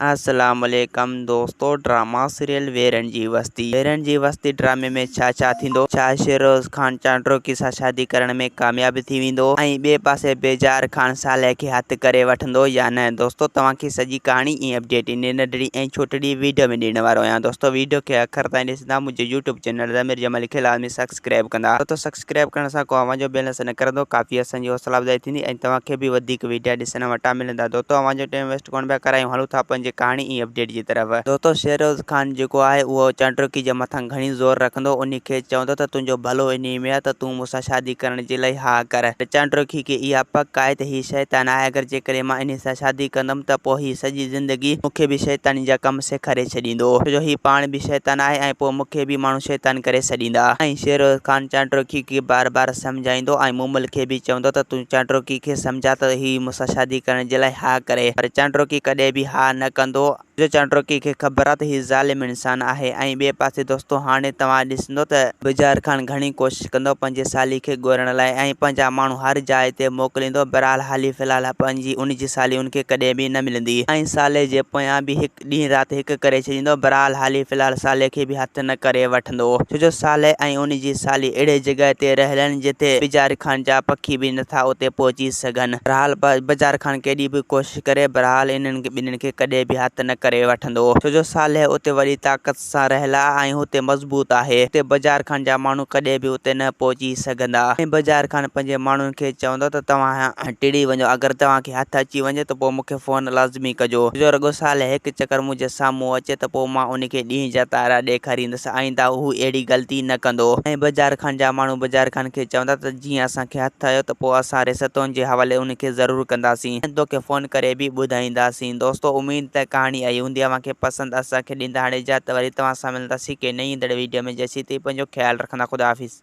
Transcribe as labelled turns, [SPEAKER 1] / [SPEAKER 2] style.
[SPEAKER 1] अस्सलाम वालेकुम दोस्तों। ड्रामा सीरियल वेरन जी वस्ती ड्रामे में छा थींदो। छा शेरोज खान चांड्रो की सां शादी करण में कामयाब थी वेंदो ऐं ॿिए पासे बेजार खान साले खे हथ करे वठंदो या न। दोस्तों तव्हांखे सॼी कहाणी ऐं अपडेट इन नंढड़ी ऐं छोटड़ी वीडियो में ॾियण वारो आहियां। दोस्तों वीडियो खे आख़िर ताईं ॾिसंदा मुंहिंजे यूट्यूब चैनल ज़मीर जमाल लिखे लाज़मी सब्सक्राइब कंदा। तो सब्सक्राइब करण सां को आवाज़ जो बैलेंस न करंदो, काफ़ी असांजी हौसला अफ़ज़ाई थींदी ऐं तव्हांखे बि वधीक वीडियो ॾिसण वटां मिलंदा। दोस्तों आवाज़ जो टाइम वेस्ट कोन पिया करायूं, हलूं था पंहिंजी कहाणी ऐं अपडेट जी तरफ़। दोस्तों शेरोज खान जेको आहे उहो चांड्रोकी जे मथां घणी ज़ोर रखंदो, उन खे चवंदो त तुंहिंजो भलो इन में आहे त तूं मूंसां शादी करण जे लाइ हा कर। त चांड्रोकी खे इहा पक आहे त हीउ शैतान आहे, अगरि जेकॾहिं मां इन सां शादी कंदमि त पोइ हीउ सॼी ज़िंदगी मूंखे बि शैतानी जा कम सेखारे छॾींदो, छो जो हीउ पाण बि शैतान आहे ऐं पोइ मूंखे बि माण्हू शैतान करे छॾींदा। ऐं शेरोज खान चांड्रोकी खे बार बार सम्झाईंदो ऐं मुमल खे बि चवंदो त तूं चांड्रोकी खे सम्झा त हीउ मूंसां शादी करण जे लाइ हा करे, पर चांड्रोकी कॾहिं बि हा न कंदो, जो चांड्रोकी खे ख़बर आहे त हीउ ज़ालिम इंसान आहे। ऐं ॿिए पासे दोस्तों हाणे तव्हां ॾिसंदो त बेजार खान घणी कोशिशि कंदो पंहिंजे साली खे ॻोल्हण लाइ ऐं पंहिंजा माण्हू हर जाइ ते मोकिलींदो, बहरहाल हाली फ़िलहाल पंहिंजी उनजी साली उनखे कॾहिं बि न मिलंदी ऐं साले जे पोयां बि हिकु ॾींहुं राति हिकु करे छॾींदो। बहरहाल हाली फ़िलहाल साले खे बि हथु न करे वठंदो, छो जो साले ऐं उनजी साली अहिड़े जॻह ते रहियल आहिनि जिते बेजार खान जा पखी बि नथा उते पहुची सघनि। बहरहाल बेजार खान केॾी बि कोशिशि करे, बहरहाल इन्हनि ॿिन्हिनि खे कॾहिं बि हथु न करे वठंदो, छो जो साले उते वॾी ताक़त सां रहियल आहे ऐं हुते मज़बूत आहे। हुते बेजार खान जा माण्हू कॾहिं बि उते न पहुची सघंदा ऐं बेजार खान पंहिंजे माण्हुनि खे चवंदो त तव्हां टिड़ी वञो, अगरि तव्हांखे हथु अची वञे त पोइ मूंखे फ़ोन लाज़मी कजो, जो रुॻो साले हिकु चकर मुंहिंजे साम्हूं अचे त पोइ मां उनखे ॾींहं जा तारा ॾेखारींदुसि, आईंदा हू अहिड़ी ग़लती न कंदो। ऐं बेजार खान जा माण्हू बेजार खान खे चवंदा त जीअं असांखे हथु आयो त पोइ असां रिश्तनि जे हवाले उनखे ज़रूरु कंदासीं ऐं तोखे फ़ोन करे बि ॿुधाईंदासीं। दोस्तों उमेद त कहाणी आई हूंदी, अव्हांखे पसंदि, असांखे ॾींदा हाणे इजाज़त, वरी तव्हां सां मिलंदासीं के नई ईंदड़ वीडियो में। जेसीं ताईं पंहिंजो ख़्यालु रखंदा। ख़ुदा हाफ़िज़।